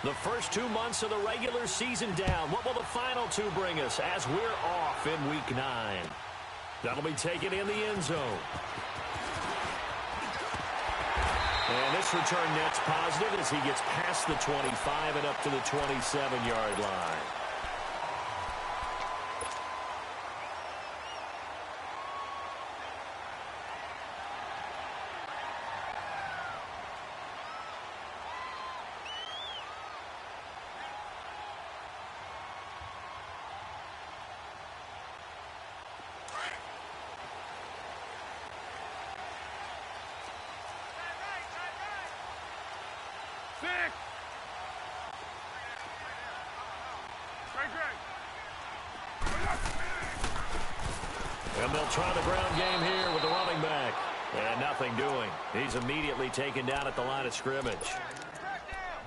The first 2 months of the regular season down. What will the final two bring us as we're off in Week 9? That'll be taken in the end zone. And this return net's positive as he gets past the 25 and up to the 27-yard line. And they'll try the ground game here with the running back. And nothing doing. He's immediately taken down at the line of scrimmage.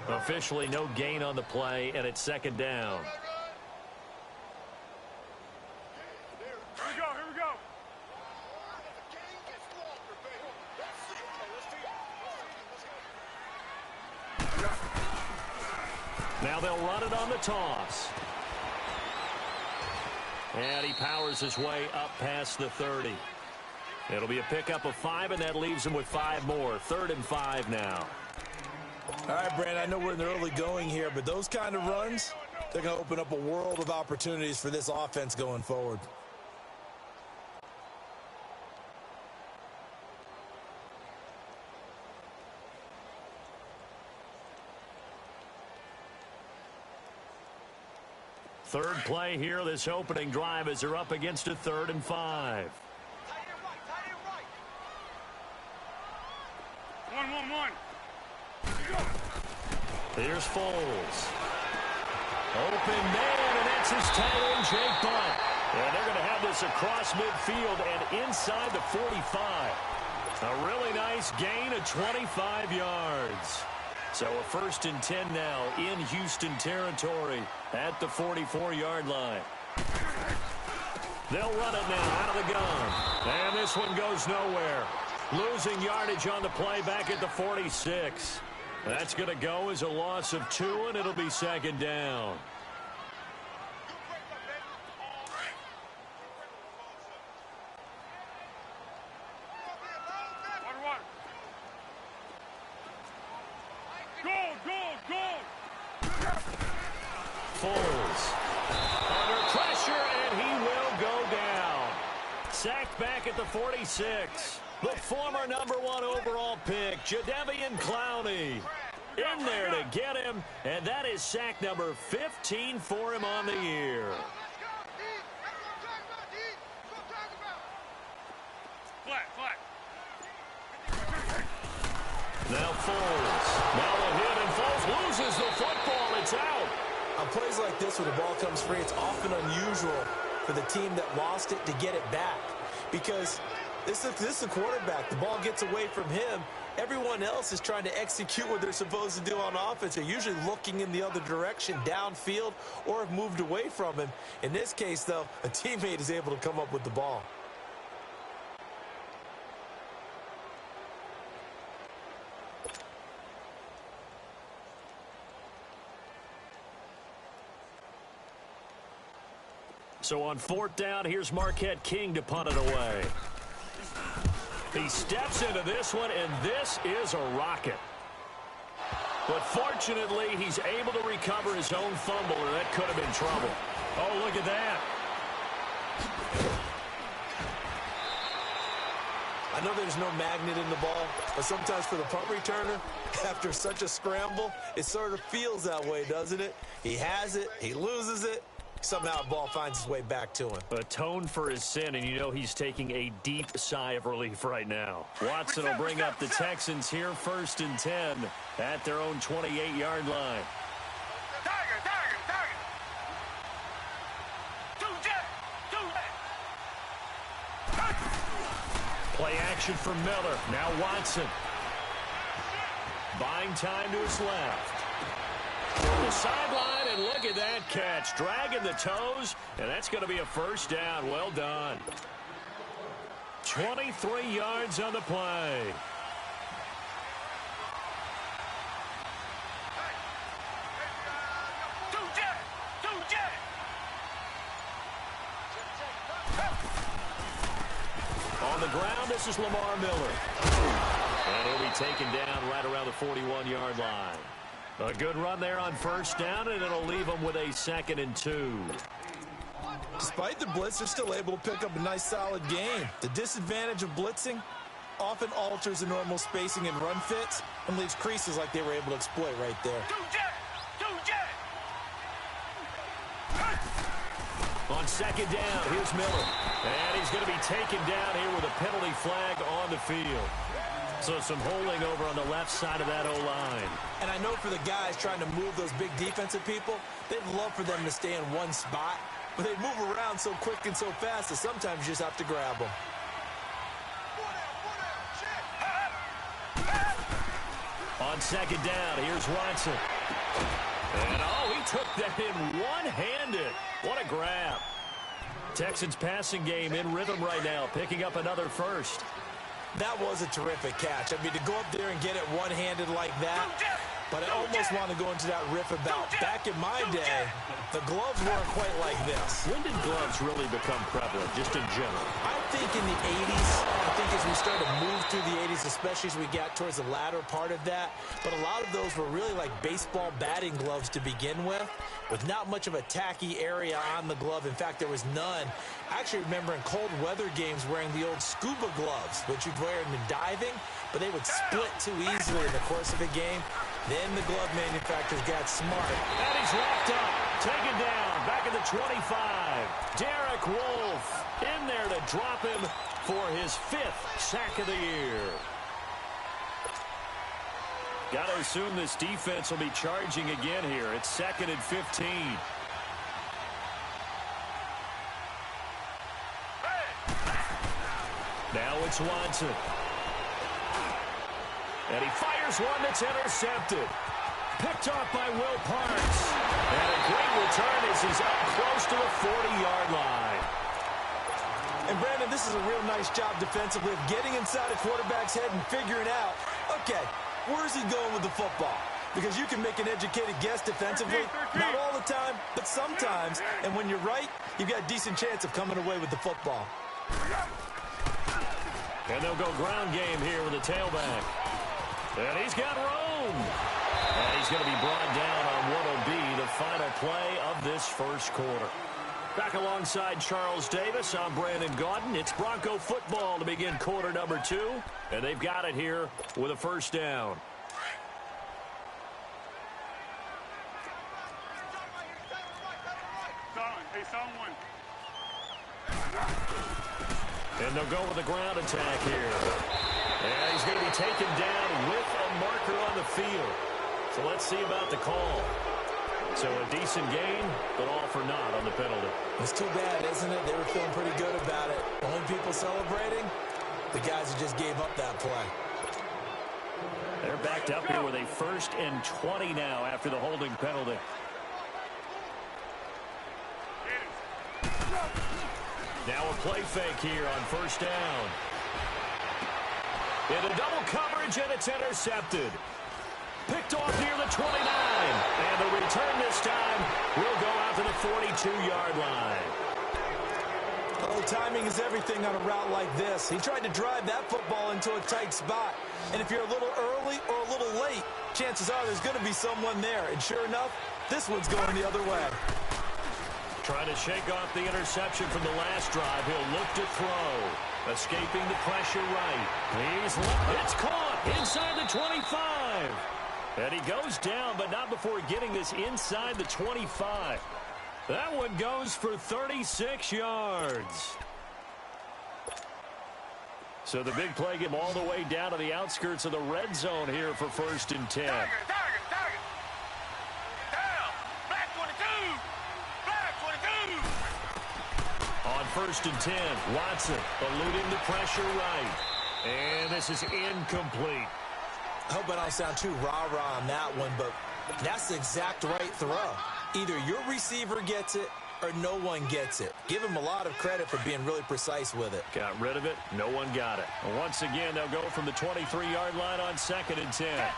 Officially no gain on the play, and it's second down. Here we go. Now they'll run it on the toss. And he powers his way up past the 30. It'll be a pickup of 5, and that leaves him with 5 more. 3rd and 5 now. All right, Brand, I know we're in the early going here, but those kind of runs, they're going to open up a world of opportunities for this offense going forward. Third play here, this opening drive, as they're up against a 3rd and 5. One. Here's Foles. Open man, and that's his tight end, Jake Butt. And they're going to have this across midfield and inside the 45. A really nice gain of 25 yards. So a 1st and 10 now in Houston territory at the 44-yard line. They'll run it now out of the gun. And this one goes nowhere. Losing yardage on the play back at the 46. That's going to go as a loss of 2, and it'll be second down. Foles under pressure, and he will go down. Sacked back at the 46. The former number 1 overall pick, Jadeveon Clowney, in there to get him, and that is sack number 15 for him on the year. Flat. Now Foles. Now a hit, and Foles loses the football. It's out. On plays like this where the ball comes free, it's often unusual for the team that lost it to get it back. Because this is the quarterback. The ball gets away from him. Everyone else is trying to execute what they're supposed to do on offense. They're usually looking in the other direction, downfield, or have moved away from him. In this case, though, a teammate is able to come up with the ball. So on 4th down, here's Marquette King to punt it away. He steps into this one, and this is a rocket. But fortunately, he's able to recover his own fumble, or that could have been trouble. Oh, look at that. I know there's no magnet in the ball, but sometimes for the punt returner, after such a scramble, it sort of feels that way, doesn't it? He has it, he loses it. Somehow the ball finds its way back to him. Atone for his sin, and you know he's taking a deep sigh of relief right now. Watson will bring up the Texans here, 1st and 10 at their own 28-yard line. Play action for Miller. Now Watson. Buying time to his left. The sideline, and look at that catch. Dragging the toes, and that's going to be a 1st down. Well done. 23 yards on the play. ground. This is Lamar Miller. And he'll be taken down right around the 41-yard line. A good run there on first down, and it'll leave them with a 2nd and 2. Despite the blitz, they're still able to pick up a nice, solid game. The disadvantage of blitzing often alters the normal spacing and run fits and leaves creases like they were able to exploit right there. On 2nd down, here's Miller. And he's going to be taken down here with a penalty flag on the field. So some holding over on the left side of that O-line. And I know for the guys trying to move those big defensive people, they'd love for them to stay in one spot. But they move around so quick and so fast that sometimes you just have to grab them. On 2nd down, here's Watson. And, he took that in one-handed. What a grab. Texans passing game in rhythm right now, picking up another first. That was a terrific catch. I mean, to go up there and get it one-handed like that, but I almost want to go into that riff about back in my day, the gloves weren't quite like this. When did gloves really become prevalent, just in general? I think in the 80s. I think as we started to move through the 80s, especially as we got towards the latter part of that. But a lot of those were really like baseball batting gloves to begin with not much of a tacky area on the glove. In fact, there was none. I actually remember in cold weather games wearing the old scuba gloves, which you'd wear in diving, but they would split too easily in the course of a game. Then the glove manufacturers got smart. And he's wrapped up, taken down, back at the 25. Derek Wolfe in there to drop him for his 5th sack of the year. Got to assume this defense will be charging again here. It's 2nd and 15. Now it's Watson. And he fires one that's intercepted. Picked off by Will Parks. And a great return as he's up close to the 40-yard line. And, Brandon, this is a real nice job defensively of getting inside a quarterback's head and figuring out, okay, where's he going with the football? Because you can make an educated guess defensively, not all the time, but sometimes. And when you're right, you've got a decent chance of coming away with the football. And they'll go ground game here with the tailback. And he's got room. And he's going to be brought down on what will be the final play of this first quarter. Back alongside Charles Davis, I'm Brandon Gaudin. It's Bronco football to begin quarter number 2. And they've got it here with a first down. And they'll go with the ground attack here. And he's going to be taken down with a marker on the field. So let's see about the call. So a decent gain, but all for naught on the penalty. It's too bad, isn't it? They were feeling pretty good about it. Only people celebrating, the guys who just gave up that play. They're backed up here with a 1st and 20 now after the holding penalty. Now a play fake here on first down. Into double coverage, and it's intercepted. Picked off near the 29. And the return this time will go out to the 42-yard line. Oh, timing is everything on a route like this. He tried to drive that football into a tight spot. And if you're a little early or a little late, chances are there's going to be someone there. And sure enough, this one's going the other way. Trying to shake off the interception from the last drive. He'll look to throw. Escaping the pressure right. It's caught inside the 25. And he goes down, but not before getting this inside the 25. That one goes for 36 yards. So the big play get him all the way down to the outskirts of the red zone here for 1st and 10. Target. Down. Black 22. Black 22. On 1st and 10, Watson eluding the pressure right. And this is incomplete. I hope I don't sound too rah-rah on that one, but that's the exact right throw. Either your receiver gets it or no one gets it. Give him a lot of credit for being really precise with it. Got rid of it. No one got it. And once again, they'll go from the 23-yard line on 2nd and 10.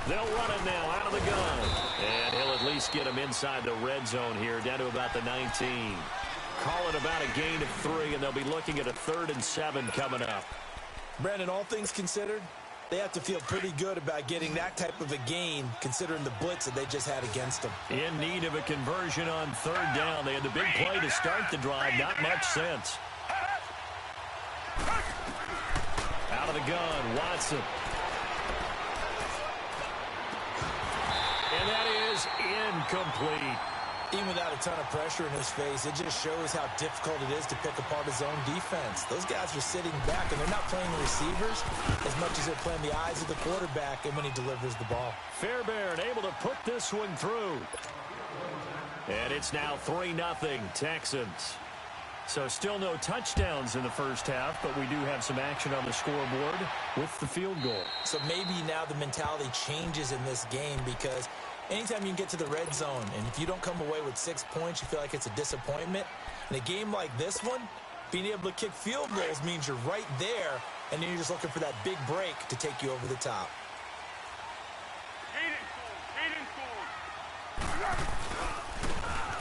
They'll run it now out of the gun. And he'll at least least get them inside the red zone here, down to about the 19. Call it about a gain of 3, and they'll be looking at a 3rd and 7 coming up. Brandon, all things considered, they have to feel pretty good about getting that type of a gain, considering the blitz that they just had against them. In need of a conversion on 3rd down. They had the big play to start the drive. Not much sense. Out of the gun, Watson. And that is incomplete. Even without a ton of pressure in his face, it just shows how difficult it is to pick apart his own defense. Those guys are sitting back, and they're not playing the receivers as much as they're playing the eyes of the quarterback and when he delivers the ball. Fairbairn able to put this one through. And it's now 3-0 Texans. So still no touchdowns in the first half, but we do have some action on the scoreboard with the field goal. So maybe now the mentality changes in this game, because anytime you can get to the red zone, and if you don't come away with 6 points, you feel like it's a disappointment. In a game like this one, being able to kick field goals means you're right there, and then you're just looking for that big break to take you over the top.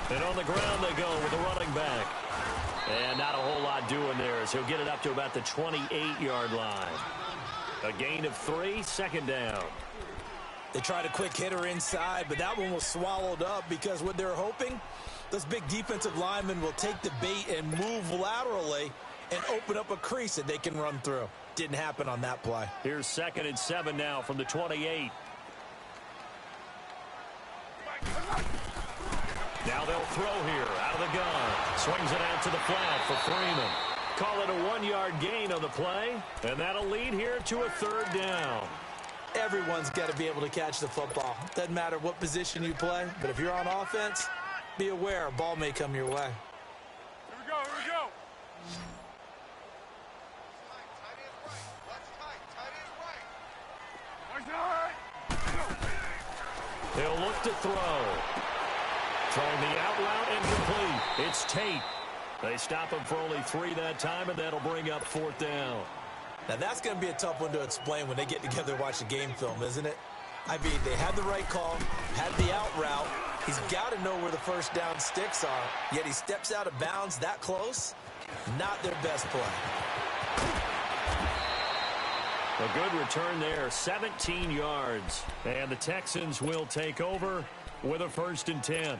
And on the ground they go with the running back. And not a whole lot doing there, as he'll get it up to about the 28-yard line. A gain of 3, 2nd down. They tried a quick hitter inside, but that one was swallowed up, because what they're hoping, those big defensive linemen will take the bait and move laterally and open up a crease that they can run through. Didn't happen on that play. Here's 2nd and 7 now from the 28. Now they'll throw here out of the gun. Swings it out to the flat for Freeman. Call it a 1-yard gain on the play, and that'll lead here to a 3rd down. Everyone's got to be able to catch the football. Doesn't matter what position you play, but if you're on offense, be aware a ball may come your way. Here we go, here we go. They'll look to throw. Throwing the out route incomplete. It's Tate. They stop him for only 3 that time, and that'll bring up 4th down. Now, that's going to be a tough one to explain when they get together and watch the game film, isn't it? I mean, they had the right call, had the out route. He's got to know where the first down sticks are, yet he steps out of bounds that close. Not their best play. A good return there, 17 yards. And the Texans will take over with a 1st and 10.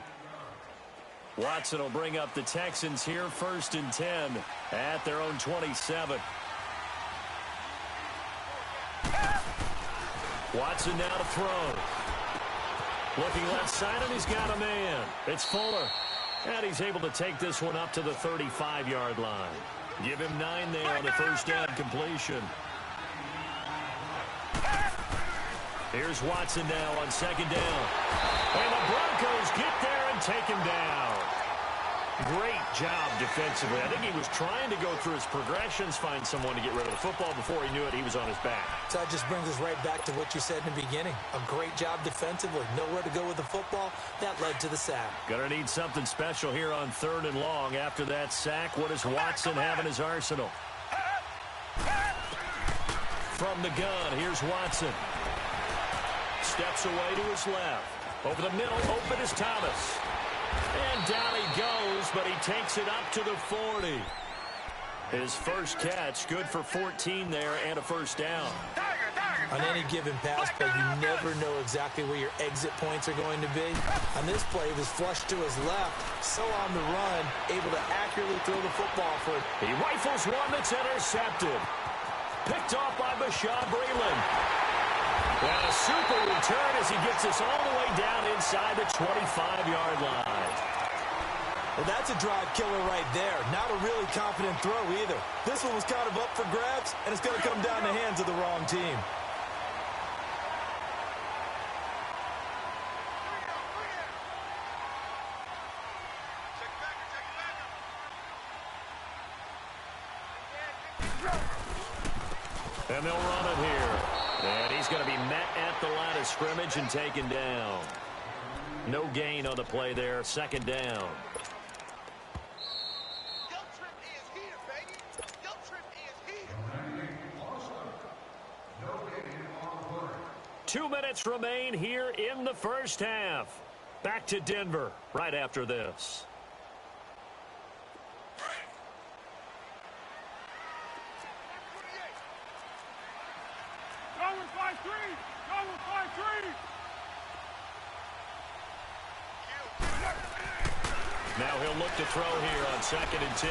Watson will bring up the Texans here, 1st and 10 at their own 27. Watson now to throw. Looking left side, and he's got a man. It's Fuller. And he's able to take this one up to the 35-yard line. Give him 9 there on the 1st down completion. Here's Watson now on 2nd down. And the Broncos get there and take him down. Great job defensively. I think he was trying to go through his progressions, find someone to get rid of the football. Before he knew it, he was on his back. So that just brings us right back to what you said in the beginning. A great job defensively. Nowhere to go with the football. That led to the sack. Gonna need something special here on 3rd and long. After that sack, what does Watson have in his arsenal? From the gun, here's Watson. Steps away to his left. Over the middle, open is Thomas. And down he goes, but he takes it up to the 40. His first catch, good for 14 there and a 1st down. On any given pass play, you never know exactly where your exit points are going to be. On this play, he was flushed to his left, so on the run, able to accurately throw the football for it. He rifles one that's intercepted. Picked off by Bashaud Breeland. And a super return as he gets us all the way down inside the 25-yard line. Well, that's a drive killer right there. Not a really confident throw either. This one was kind of up for grabs, and it's going to come down the hands of the wrong team. And they'll run it here. And he's going to be met at the line of scrimmage and taken down. No gain on the play there. 2nd down. 2 minutes remain here in the first half. Back to Denver right after this. Go with 5-3! Go with 5-3! Now he'll look to throw here on 2nd and 10.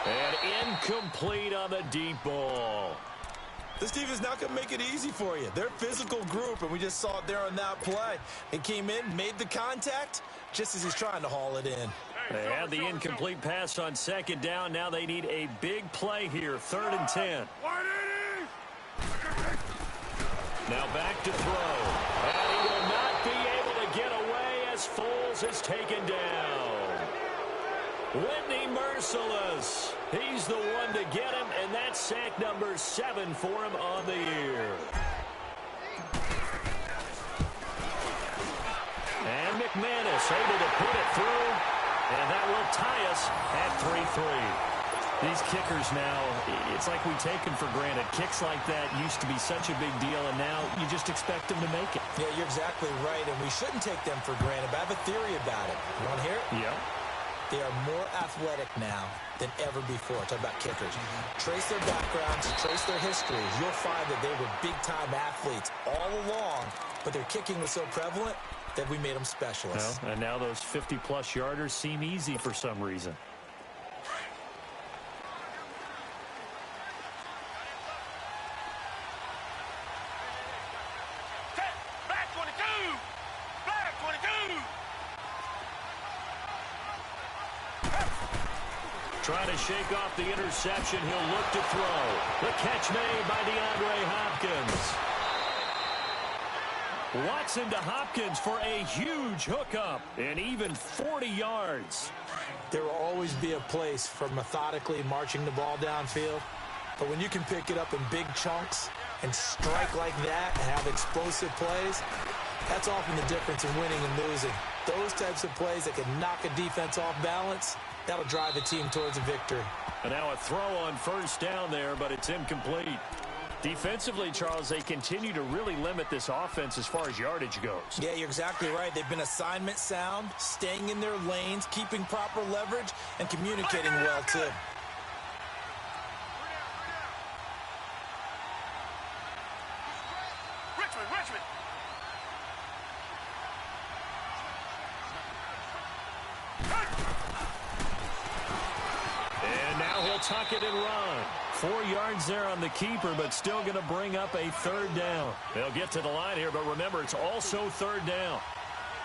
And incomplete on the deep ball. This team is not going to make it easy for you. They're a physical group, and we just saw it there on that play. They came in, made the contact, just as he's trying to haul it in. They had the incomplete pass on 2nd down. Now they need a big play here, 3rd and 10. Now back to throw. And he will not be able to get away as Foles is taken down. Whitney merciless. He's the one to get him, and that's sack number 7 for him on the year. And McManus able to put it through, and that will tie us at 3-3. These kickers now, it's like we take them for granted. Kicks like that used to be such a big deal, and now you just expect them to make it. Yeah, you're exactly right, and we shouldn't take them for granted, but I have a theory about it. You want to hear it? Yeah. They are more athletic now than ever before. Talk about kickers. Trace their backgrounds, trace their histories. You'll find that they were big-time athletes all along, but their kicking was so prevalent that we made them specialists. Well, and now those 50-plus yarders seem easy for some reason. Trying to shake off the interception. He'll look to throw. The catch made by DeAndre Hopkins. Watson to Hopkins for a huge hookup and even 40 yards. There will always be a place for methodically marching the ball downfield. But when you can pick it up in big chunks and strike like that and have explosive plays, that's often the difference in winning and losing. Those types of plays that can knock a defense off balance, that'll drive a team towards a victory. And now a throw on 1st down there, but it's incomplete. Defensively, Charles, they continue to really limit this offense as far as yardage goes. Yeah, you're exactly right. They've been assignment sound, staying in their lanes, keeping proper leverage, and communicating well, too. Richmond! And now he'll tuck it and run. 4 yards there on the keeper, but still going to bring up a 3rd down. They'll get to the line here, but remember, it's also 3rd down.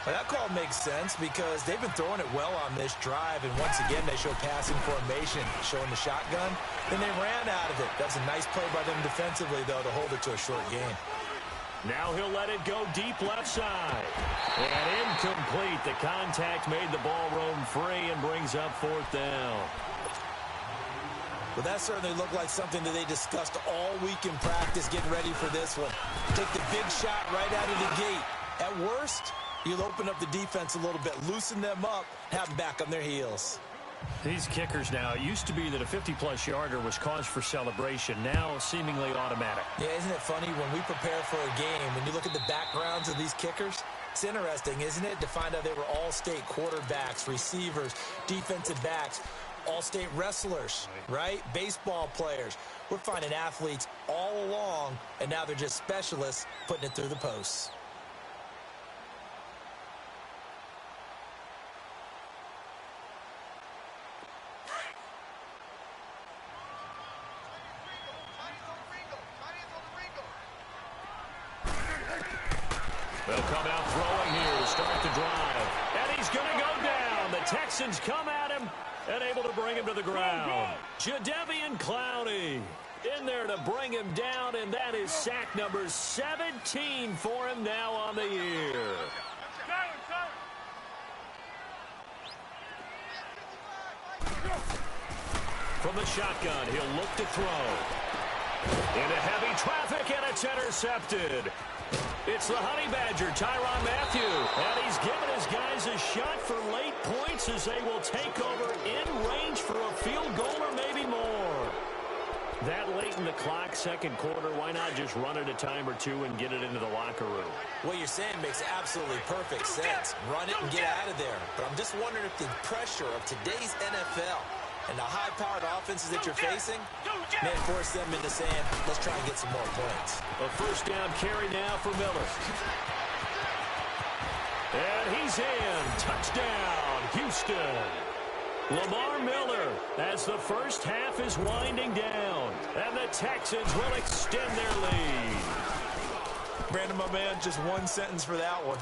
Well, that call makes sense because they've been throwing it well on this drive, and once again, they show passing formation, showing the shotgun. Then they ran out of it. That's a nice play by them defensively, though, to hold it to a short game. Now he'll let it go deep left side. And incomplete. The contact made the ball roam free and brings up 4th down. Well, that certainly looked like something that they discussed all week in practice, getting ready for this one. Take the big shot right out of the gate. At worst, you'll open up the defense a little bit, loosen them up, have them back on their heels. These kickers now, it used to be that a 50-plus yarder was cause for celebration. Now, seemingly automatic. Yeah, isn't it funny when we prepare for a game, when you look at the backgrounds of these kickers, it's interesting, isn't it, to find out they were all-state quarterbacks, receivers, defensive backs, all-state wrestlers, right? Baseball players. We're finding athletes all along, and now they're just specialists putting it through the posts. They'll come out throwing here to start the drive. And he's going to go down. The Texans come at him and able to bring him to the ground. Jadeveon Clowney in there to bring him down, and that is sack number 17 for him now on the year. From the shotgun, he'll look to throw. Into heavy traffic, and it's intercepted. It's the Honey Badger, Tyrann Mathieu. And he's given his guys a shot for late points as they will take over in range for a field goal or maybe more. That late in the clock, second quarter, why not just run it a time or two and get it into the locker room? What you're saying makes absolutely perfect sense. Run it and get out of there. But I'm just wondering if the pressure of today's NFL and the high-powered offenses that you're facing may force them into saying, let's try and get some more points. A first down carry now for Miller. And he's in. Touchdown, Houston. Lamar Miller as the first half is winding down. And the Texans will extend their lead. Brandon, my man, just one sentence for that one.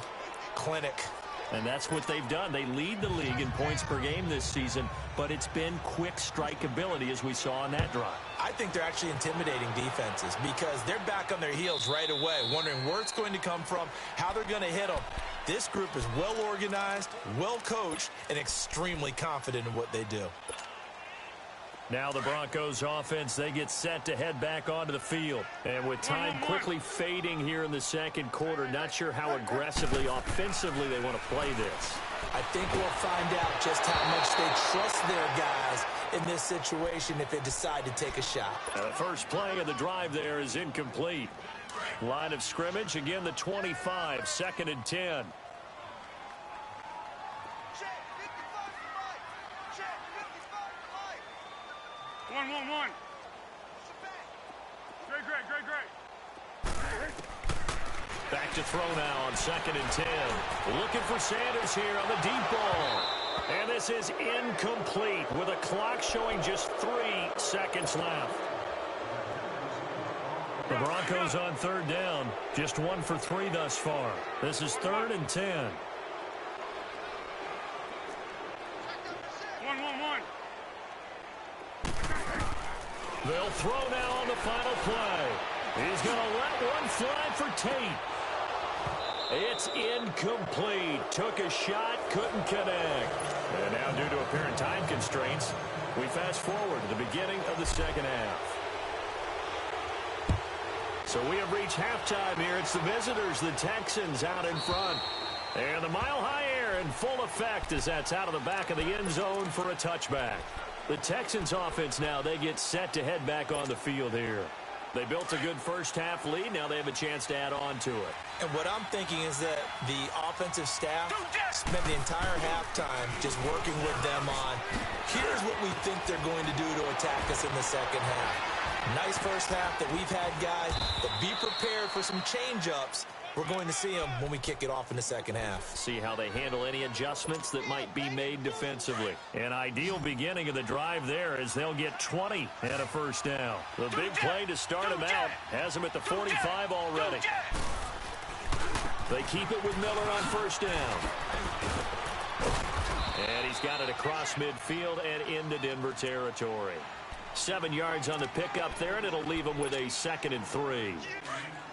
Clinic. And that's what they've done. They lead the league in points per game this season, but it's been quick strike ability as we saw on that drive. I think they're actually intimidating defenses because they're back on their heels right away, wondering where it's going to come from, how they're going to hit them. This group is well organized, well coached, and extremely confident in what they do. Now the Broncos offense, they get set to head back onto the field. And with time quickly fading here in the second quarter, not sure how aggressively, offensively they want to play this. I think we'll find out just how much they trust their guys in this situation if they decide to take a shot. The first play of the drive there is incomplete. Line of scrimmage, again the 25, second and 10. One. Great. Back to throw now on second and 10. Looking for Sanders here on the deep ball. And this is incomplete with a clock showing just 3 seconds left. The Broncos on third down. Just 1 for 3 thus far. This is third and 10. One. They'll throw now on the final play. He's going to let one fly for Tate. It's incomplete. Took a shot, couldn't connect. And now due to apparent time constraints, we fast forward to the beginning of the second half. So we have reached halftime here. It's the visitors, the Texans, out in front. And the mile-high air in full effect as that's out of the back of the end zone for a touchback. The Texans offense now, they get set to head back on the field here. They built a good first half lead. Now they have a chance to add on to it. And what I'm thinking is that the offensive staff spent the entire halftime just working with them on, here's what we think they're going to do to attack us in the second half. Nice first half that we've had, guys, but be prepared for some change-ups. We're going to see them when we kick it off in the second half. See how they handle any adjustments that might be made defensively. An ideal beginning of the drive there as they'll get 20 and a first down. The big play to start them out has them at the 45 already. They keep it with Miller on first down. And he's got it across midfield and into Denver territory. 7 yards on the pickup there, and it'll leave them with a 2nd and 3.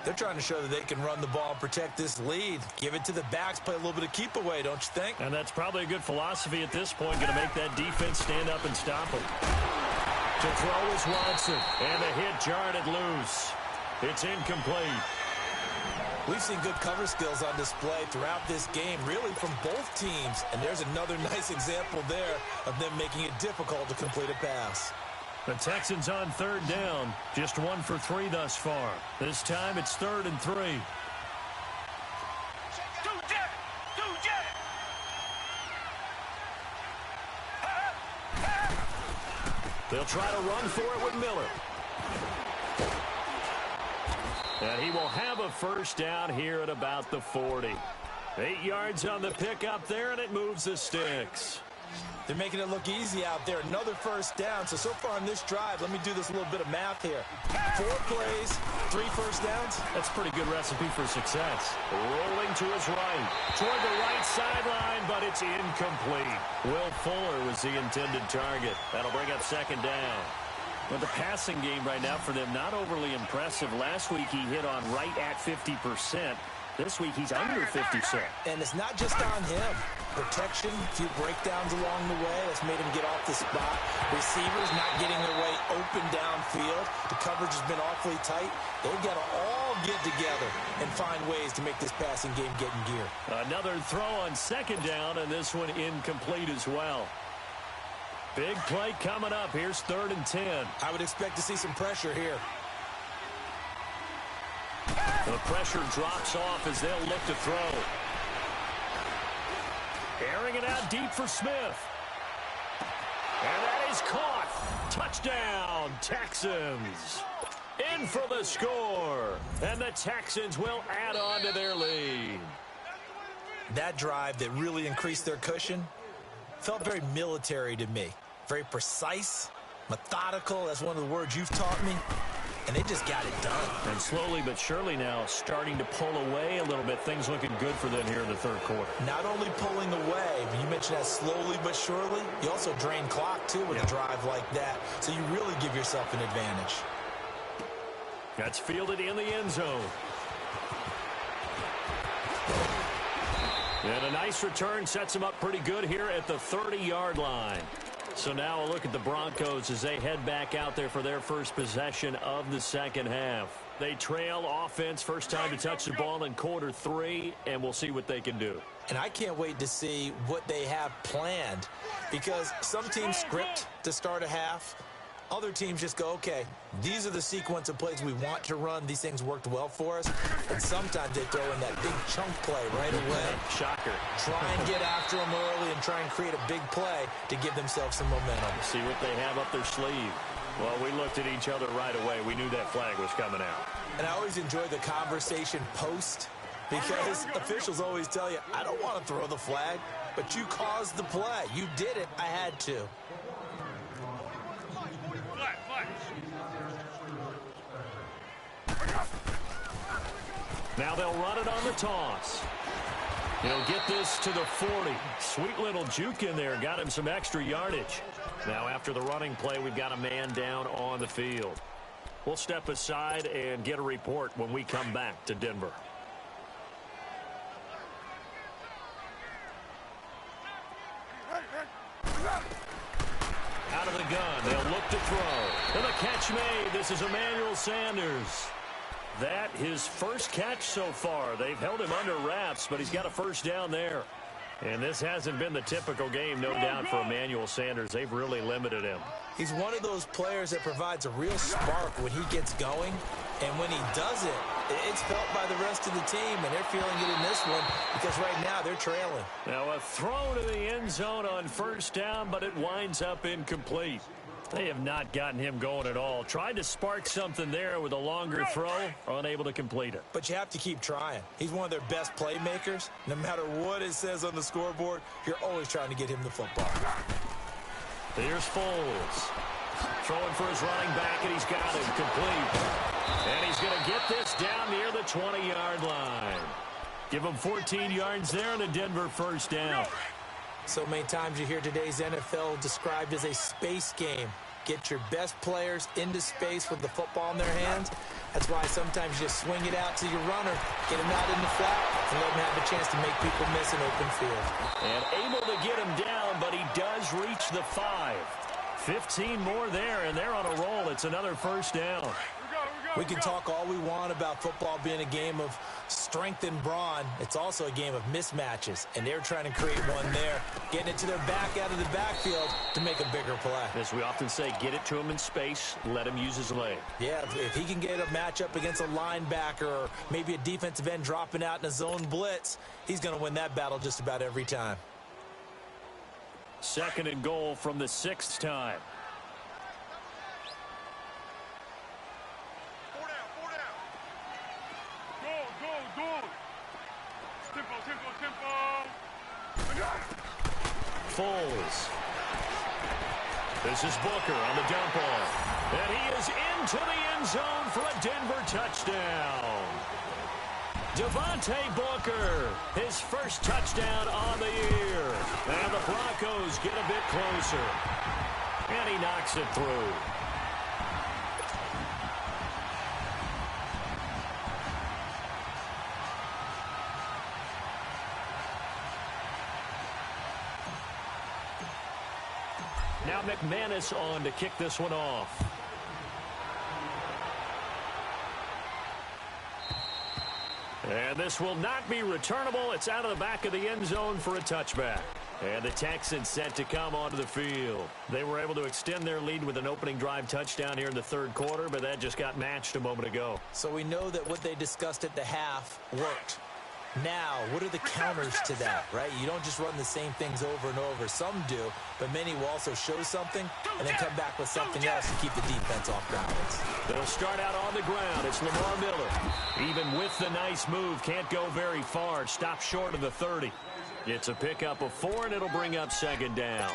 They're trying to show that they can run the ball and protect this lead. Give it to the backs, play a little bit of keep away, don't you think? And that's probably a good philosophy at this point, going to make that defense stand up and stop them. To throw is Watson, and the hit jarred it loose. It's incomplete. We've seen good cover skills on display throughout this game, really from both teams. And there's another nice example there of them making it difficult to complete a pass. The Texans on third down, just 1 for 3 thus far. This time it's 3rd and 3. They'll try to run for it with Miller. And he will have a first down here at about the 40. 8 yards on the pickup there, and it moves the sticks. They're making it look easy out there. Another first down. So far on this drive, let me do this little bit of math here. 4 plays, 3 first downs. That's a pretty good recipe for success. Rolling to his right. Toward the right sideline, but it's incomplete. Will Fuller was the intended target. That'll bring up 2nd down. Well, the passing game right now for them, not overly impressive. Last week he hit on right at 50%. This week he's under 50%. And it's not just on him. Protection, a few breakdowns along the way. That's made him get off the spot. Receivers not getting their way open downfield. The coverage has been awfully tight. They've got to all get together and find ways to make this passing game get in gear. Another throw on 2nd down, and this one incomplete as well. Big play coming up. Here's 3rd and 10. I would expect to see some pressure here. The pressure drops off as they'll look to throw. Airing it out deep for Smith. And that is caught. Touchdown, Texans. In for the score. And the Texans will add on to their lead. That drive that really increased their cushion felt very military to me. Very precise, methodical. That's one of the words you've taught me. And they just got it done. And slowly but surely now starting to pull away a little bit. Things looking good for them here in the 3rd quarter. Not only pulling away, but you mentioned that slowly but surely. You also drain clock, too, with a drive like that. So you really give yourself an advantage. That's fielded in the end zone. And a nice return sets them up pretty good here at the 30-yard line. So now a look at the Broncos as they head back out there for their first possession of the 2nd half. They trail offense, first time to touch the ball in quarter 3, and we'll see what they can do. And I can't wait to see what they have planned, because some teams script to start a half. Other teams just go, okay, these are the sequence of plays we want to run. These things worked well for us. And sometimes they throw in that big chunk play right away. Shocker. Try and get after them early and try and create a big play to give themselves some momentum. See what they have up their sleeve. Well, we looked at each other right away. We knew that flag was coming out. And I always enjoy the conversation post, because officials always tell you, I don't want to throw the flag, but you caused the play. You did it. I had to. Now they'll run it on the toss. He'll get this to the 40. Sweet little juke in there. Got him some extra yardage. Now after the running play, we've got a man down on the field. We'll step aside and get a report when we come back to Denver. Out of the gun. They'll look to throw. And the catch made. This is Emmanuel Sanders. That his first catch so far. They've held him under wraps, but he's got a first down there. And this hasn't been the typical game, no doubt, for Emmanuel Sanders. They've really limited him. He's one of those players that provides a real spark when he gets going. And when he does it, it's felt by the rest of the team, and they're feeling it in this one because right now they're trailing. Now a throw to the end zone on first down, but it winds up incomplete. They have not gotten him going at all. Tried to spark something there with a longer throw, unable to complete it. But you have to keep trying. He's one of their best playmakers. No matter what it says on the scoreboard, you're always trying to get him the football. Here's Foles. Throwing for his running back, and he's got it complete. And he's going to get this down near the 20-yard line. Give him 14 yards there and a Denver first down. So many times you hear today's NFL described as a space game. Get your best players into space with the football in their hands. That's why sometimes you just swing it out to your runner, get him out in the flat, and let him have a chance to make people miss an open field. And able to get him down, but he does reach the 5. 15 more there, and they're on a roll. It's another first down. We can talk all we want about football being a game of strength and brawn. It's also a game of mismatches, and they're trying to create one there, getting it to their back out of the backfield to make a bigger play. As we often say, get it to him in space, let him use his leg. Yeah, if he can get a matchup against a linebacker or maybe a defensive end dropping out in a zone blitz, he's going to win that battle just about every time. 2nd and goal from the 6th time. Foles. This is Booker on the dump off. And he is into the end zone for a Denver touchdown. Devontae Booker, his first touchdown on the year. And the Broncos get a bit closer. And he knocks it through. Now McManus on to kick this one off. And this will not be returnable. It's out of the back of the end zone for a touchback. And the Texans set to come onto the field. They were able to extend their lead with an opening drive touchdown here in the third quarter, but that just got matched a moment ago. So we know that what they discussed at the half worked. Now, what are the counters to that, right? You don't just run the same things over and over. Some do, but many will also show something and then come back with something else to keep the defense off balance. They'll start out on the ground. It's Lamar Miller. Even with the nice move, can't go very far. Stop short of the 30. It's a pickup of 4, and it'll bring up second down.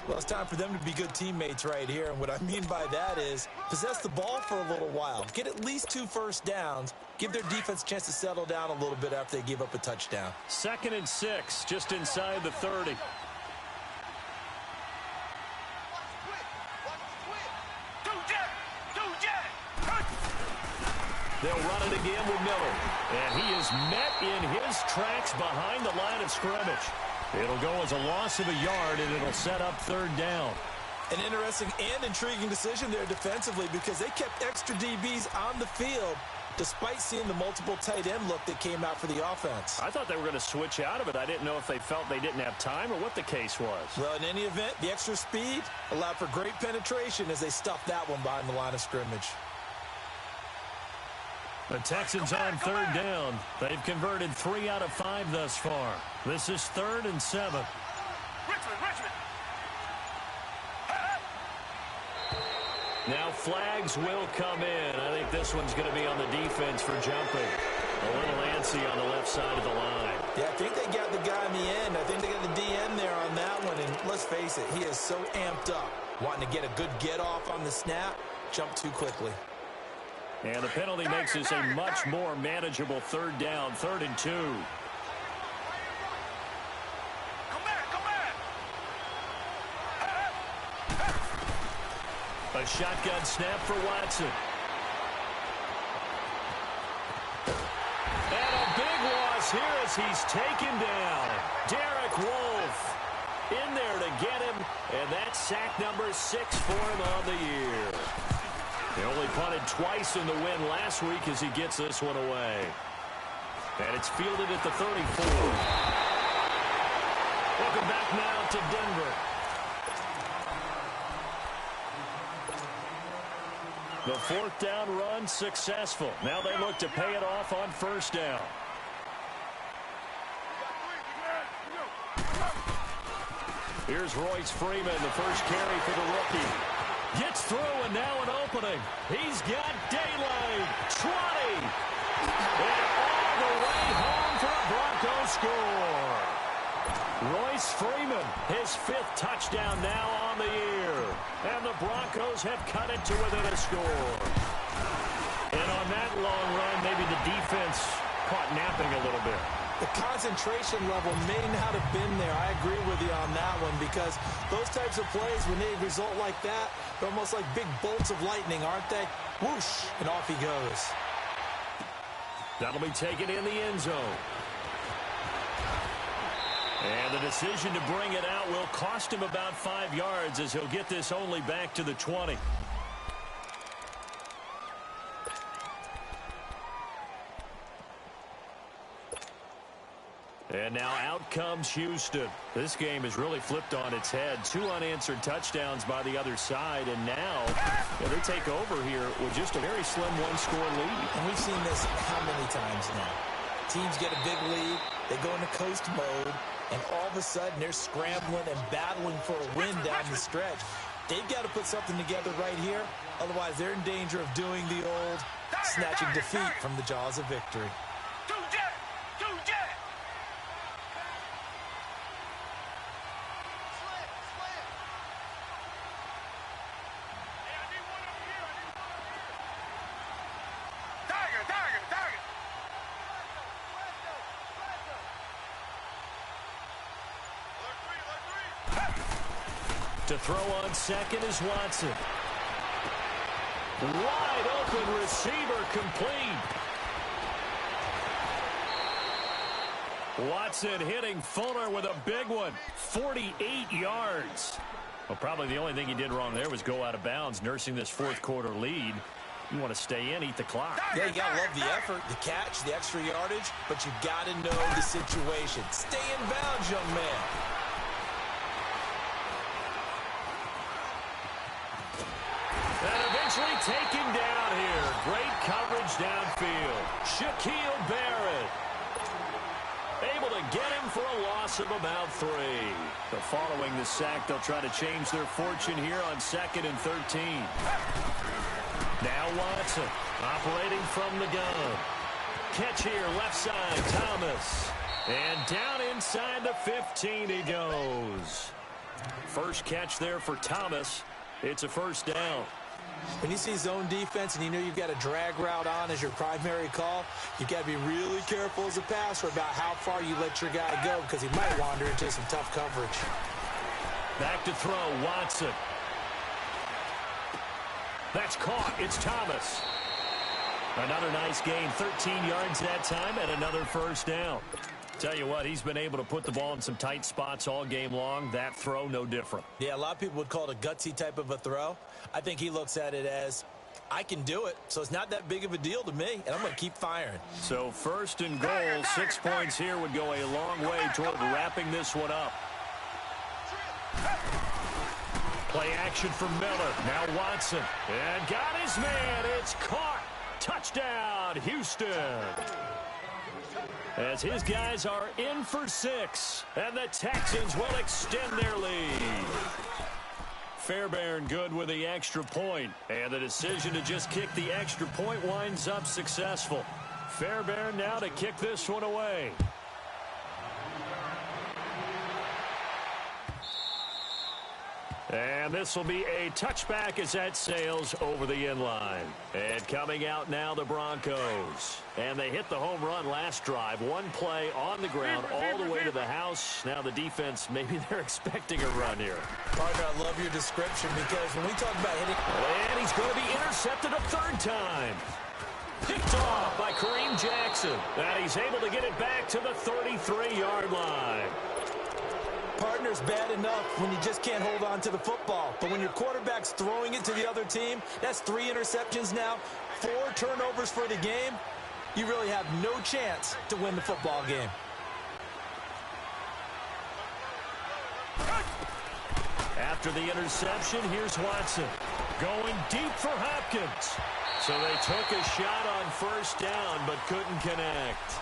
Well, it's time for them to be good teammates right here. And what I mean by that is possess the ball for a little while. Get at least 2 first downs. Give their defense a chance to settle down a little bit after they give up a touchdown. 2nd and 6, just inside the 30. They'll run it again with Miller. And he is met in his tracks behind the line of scrimmage. It'll go as a loss of a yard, and it'll set up 3rd down. An interesting and intriguing decision there defensively because they kept extra DBs on the field despite seeing the multiple tight end look that came out for the offense. I thought they were going to switch out of it. I didn't know if they felt they didn't have time or what the case was. Well, in any event, the extra speed allowed for great penetration as they stuffed that one behind the line of scrimmage. The Texans on 3rd down. They've converted 3 out of 5 thus far. This is 3rd and 7. Richmond. Now flags will come in. I think this one's going to be on the defense for jumping. A little antsy on the left side of the line. Yeah, I think they got the guy in the end. I think they got the DN there on that one. And let's face it, he is so amped up. Wanting to get a good get off on the snap, jump too quickly. And the penalty makes this a much more manageable 3rd down, 3rd and 2. Come back. A shotgun snap for Watson. And a big loss here as he's taken down. Derek Wolfe in there to get him, and that's sack number 6 for him on the year. He only punted twice in the win last week as he gets this one away. And it's fielded at the 34. Welcome back now to Denver. The 4th down run successful. Now they look to pay it off on 1st down. Here's Royce Freeman, the first carry for the rookie. Gets through, and now an opening. He's got daylight. 20. And all the way home for a Broncos score. Royce Freeman, his 5th touchdown now on the year. And the Broncos have cut it to within a score. And on that long run, maybe the defense caught napping a little bit. The concentration level may not have been there. I agree with you on that one because those types of plays, when they result like that, they're almost like big bolts of lightning, aren't they? Whoosh, and off he goes. That'll be taken in the end zone. And the decision to bring it out will cost him about 5 yards as he'll get this only back to the 20. And now out comes Houston. This game is really flipped on its head. 2 unanswered touchdowns by the other side. And now they take over here with just a very slim 1-score lead. And we've seen this how many times now? Teams get a big lead. They go into coast mode. And all of a sudden, they're scrambling and battling for a win down the stretch. They've got to put something together right here. Otherwise, they're in danger of doing the old snatching defeat from the jaws of victory. To throw on second is Watson. Wide open receiver complete. Watson hitting Fuller with a big one. 48 yards. Well, probably the only thing he did wrong there was go out of bounds, nursing this 4th quarter lead. You want to stay in, eat the clock. Yeah, you got to love the effort, the catch, the extra yardage, but you got to know the situation. Stay in bounds, young man. easily taken down here. Great coverage downfield. Shaquille Barrett able to get him for a loss of about 3. But following the sack, they'll try to change their fortune here on 2nd and 13. Now Watson operating from the gun. Catch here, left side, Thomas. And down inside the 15 he goes. First catch there for Thomas. It's a first down. When you see zone defense and you know you've got a drag route on as your primary call, you've got to be really careful as a passer about how far you let your guy go because he might wander into some tough coverage. Back to throw, Watson. That's caught. It's Thomas. Another nice gain, 13 yards that time, and another first down. Tell you what, he's been able to put the ball in some tight spots all game long. That throw, no different. Yeah, a lot of people would call it a gutsy type of a throw. I think he looks at it as, I can do it, so it's not that big of a deal to me, and I'm going to keep firing. So first and goal, 6 points here would go a long way toward wrapping this one up. Play action for Miller. Now Watson. And got his man. It's caught. Touchdown, Houston. As his guys are in for 6. And the Texans will extend their lead. Fairbairn good with the extra point. And the decision to just kick the extra point winds up successful. Fairbairn now to kick this one away. And this will be a touchback as that sails over the end line. And coming out now, the Broncos. And they hit the home run last drive. One play on the ground all the way to the house. Now the defense, maybe they're expecting a run here. Partner, I love your description because when we talk about hitting... And he's going to be intercepted a 3rd time. Picked off by Kareem Jackson. And he's able to get it back to the 33-yard line. Partner's bad enough when you just can't hold on to the football. But when your quarterback's throwing it to the other team, that's 3 interceptions now, 4 turnovers for the game. You really have no chance to win the football game. After the interception, here's Watson. Going deep for Hopkins. So they took a shot on 1st down, but couldn't connect.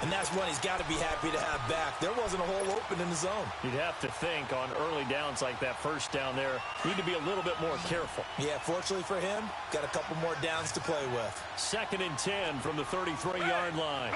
And that's one he's got to be happy to have back. There wasn't a hole open in the zone. You'd have to think on early downs like that 1st down there, need to be a little bit more careful. Yeah, fortunately for him, got a couple more downs to play with. 2nd and 10 from the 33-yard line.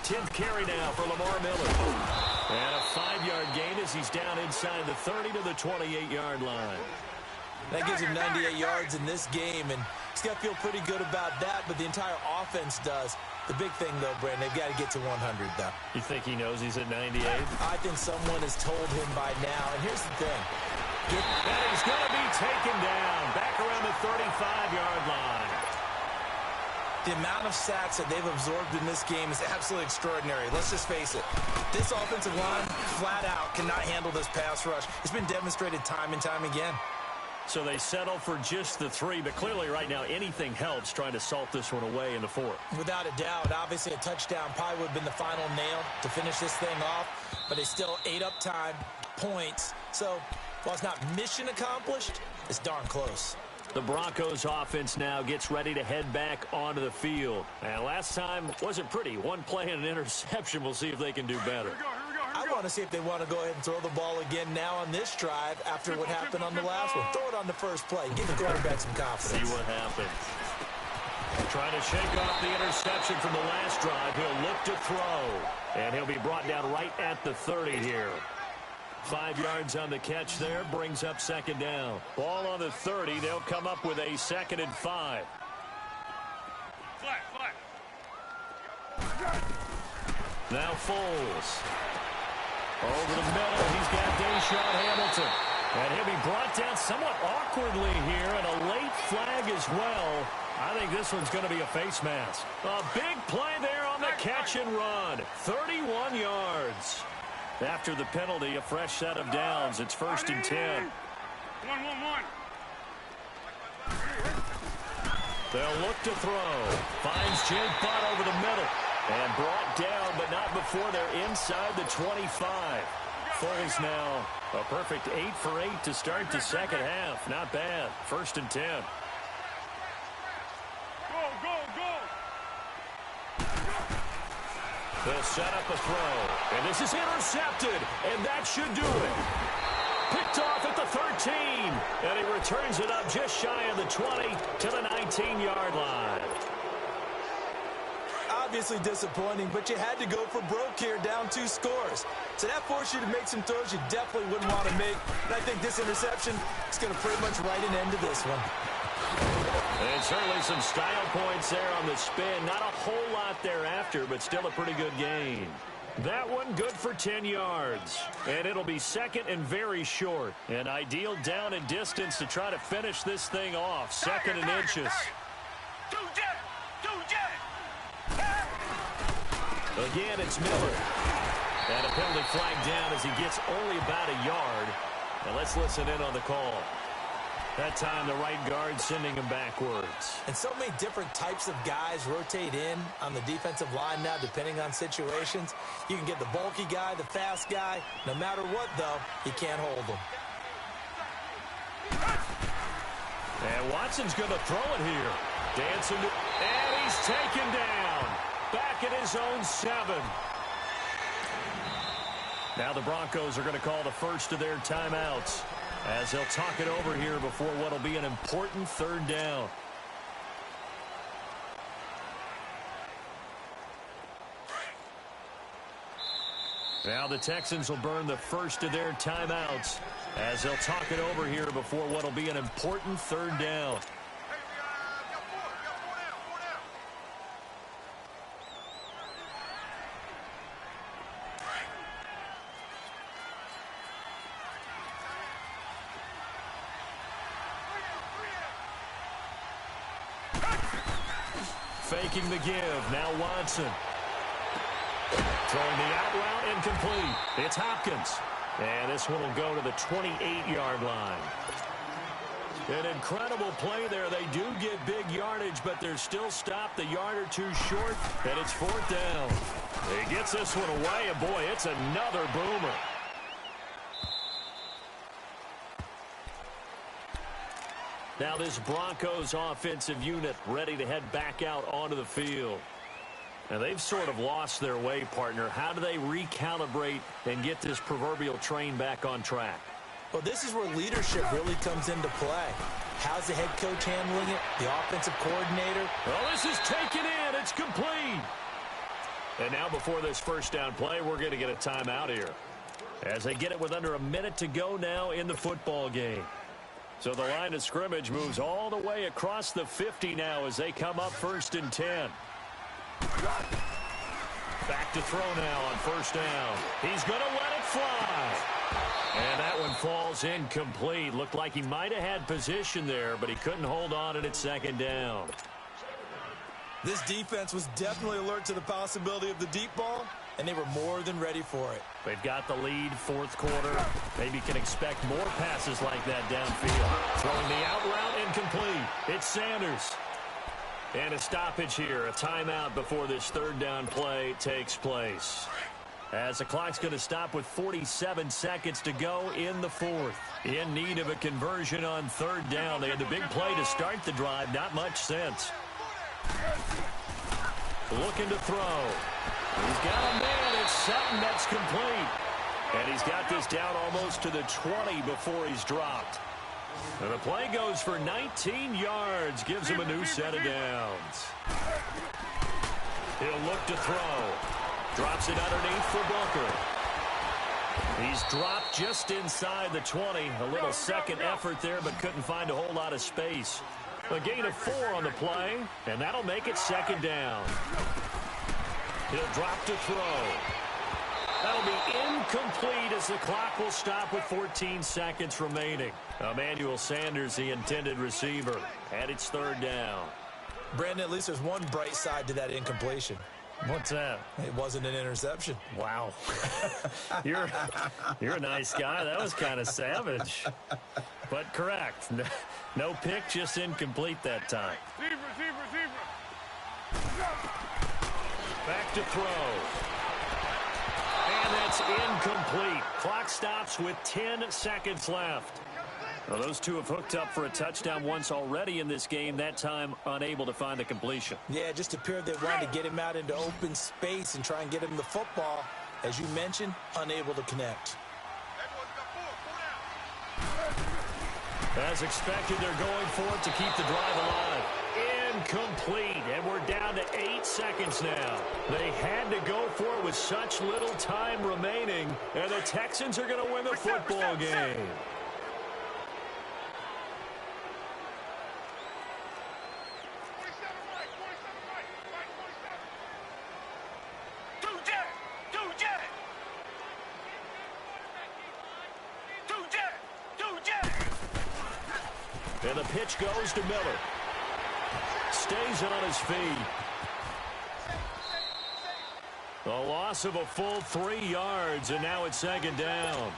Tenth carry now for Lamar Miller. And a 5-yard gain as he's down inside the 30 to the 28-yard line. That gives him 98 yards in this game, and he's got to feel pretty good about that, but the entire offense does. The big thing, though, Brandon, they've got to get to 100, though. You think he knows he's at 98? I think someone has told him by now, and here's the thing. And he's going to be taken down back around the 35-yard line. The amount of sacks that they've absorbed in this game is absolutely extraordinary. Let's just face it. This offensive line, flat out, cannot handle this pass rush. It's been demonstrated time and time again. So they settle for just the 3, but clearly right now anything helps trying to salt this one away in the 4th. Without a doubt, obviously a touchdown probably would have been the final nail to finish this thing off, but they still ate up time, points. So while it's not mission accomplished, it's darn close. The Broncos offense now gets ready to head back onto the field. And last time wasn't pretty. One play and an interception. We'll see if they can do better. I want to see if they want to go ahead and throw the ball again now on this drive after what happened on the last one. Throw it on the first play. Give the quarterback some confidence. See what happens. Trying to shake off the interception from the last drive. He'll look to throw. And he'll be brought down right at the 30 here. 5 yards on the catch there, brings up 2nd down. Ball on the 30, they'll come up with a 2nd and 5. Flat. Now Foles. Over the middle, he's got Deshaun Hamilton. And he'll be brought down somewhat awkwardly here, and a late flag as well. I think this one's going to be a face mask. A big play there on the catch and run. 31 yards. After the penalty, a fresh set of downs. It's 1st and 10. 1-1-1. They'll look to throw. Finds Jake Butt over the middle. And brought down, but not before they're inside the 25. Foles now a perfect 8 for 8 to start the second half. Not bad. 1st and 10. Go, go, go. They'll set up a throw. And this is intercepted. And that should do it. Picked off at the 13. And he returns it up just shy of the 20 to the 19-yard line. Obviously disappointing, but you had to go for broke here, down 2 scores. So that forced you to make some throws you definitely wouldn't want to make. And I think this interception is going to pretty much write an end to this one. And certainly some style points there on the spin. Not a whole lot thereafter, but still a pretty good gain. That one good for 10 yards. And it'll be 2nd and very short. An ideal down and distance to try to finish this thing off. 2nd and inches. Again, it's Miller. And a penalty flag down as he gets only about a yard. And let's listen in on the call. That time, the right guard sending him backwards. And so many different types of guys rotate in on the defensive line now, depending on situations. You can get the bulky guy, the fast guy. No matter what, though, he can't hold them. And Watson's going to throw it here. Dancing to, and he's taken down. Back at his own 7. Now the Broncos are going to call the first of their timeouts as they'll talk it over here before what will be an important 3rd down. Now the Texans will burn the first of their timeouts as they'll talk it over here before what will be an important 3rd down. Faking the give. Now Watson. Throwing the out route incomplete. It's Hopkins. And this one will go to the 28-yard line. An incredible play there. They do get big yardage, but they're still stopped a yard or 2 short, and it's 4th down. He gets this one away, and boy, it's another boomer. Now this Broncos offensive unit ready to head back out onto the field. Now they've sort of lost their way, partner. How do they recalibrate and get this proverbial train back on track? Well, this is where leadership really comes into play. How's the head coach handling it? The offensive coordinator? Well, this is taken in. It's complete. And now before this 1st down play, we're going to get a timeout here as they get it with under a minute to go now in the football game. So the line of scrimmage moves all the way across the 50 now as they come up 1st and 10. Back to throw now on 1st down. He's going to let it fly. And that one falls incomplete. Looked like he might have had position there, but he couldn't hold on at 2nd down. This defense was definitely alert to the possibility of the deep ball, and they were more than ready for it. They've got the lead, 4th quarter. Maybe can expect more passes like that downfield. Throwing the out route incomplete. It's Sanders. And a stoppage here, a timeout before this 3rd down play takes place. As the clock's going to stop with 47 seconds to go in the 4th. In need of a conversion on 3rd down. They had the big play to start the drive. Not much sense. Looking to throw. He's got a man. It's Sutton. That's complete. And he's got this down almost to the 20 before he's dropped. And the play goes for 19 yards. Gives him a new set of downs. He'll look to throw. Drops it underneath for Booker. He's dropped just inside the 20. A little second effort there, but couldn't find a whole lot of space. A gain of 4 on the play, and that'll make it 2nd down. He'll drop to throw. That'll be incomplete as the clock will stop with 14 seconds remaining. Emmanuel Sanders, the intended receiver, and it's 3rd down. Brandon, at least there's one bright side to that incompletion. What's that? It wasn't an interception. Wow. You're a nice guy. That was kind of savage. But correct. No pick, just incomplete that time. Back to throw. And that's incomplete. Clock stops with 10 seconds left. Well, those two have hooked up for a touchdown once already in this game, that time unable to find the completion. Yeah, it just appeared they wanted to get him out into open space and try and get him the football. As you mentioned, unable to connect. As expected, they're going for it to keep the drive alive. Incomplete, and we're down to 8 seconds now. They had to go for it with such little time remaining, and the Texans are going to win the football game. And the pitch goes to Miller. Stays on his feet. A loss of a full 3 yards, and now it's second down.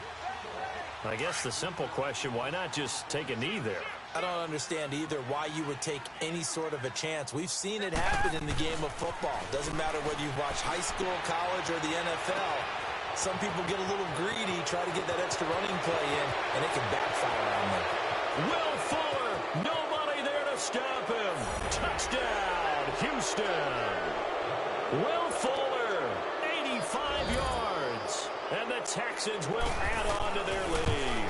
I guess the simple question, why not just take a knee there? I don't understand either why you would take any sort of a chance. We've seen it happen in the game of football. Doesn't matter whether you watch high school, college, or the NFL. Some people get a little greedy, try to get that extra running play in, and it can backfire on them. Will Fuller, nobody there to stop him. Touchdown, Houston. Will Fuller, 85 yards. And the Texans will add on to their lead.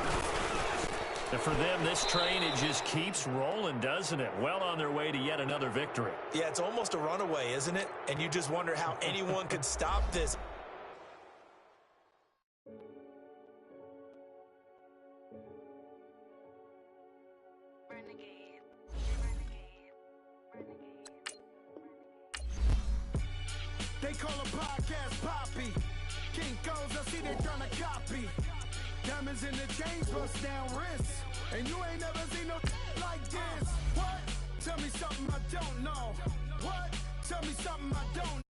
And for them, this train, it just keeps rolling, doesn't it? Well on their way to yet another victory. Yeah, it's almost a runaway, isn't it? And you just wonder how anyone could stop this. They call a podcast Poppy. King goes, I see they tryna copy. Diamonds in the chains, bust down wrists. And you ain't never seen no like this. What? Tell me something I don't know. What? Tell me something I don't know.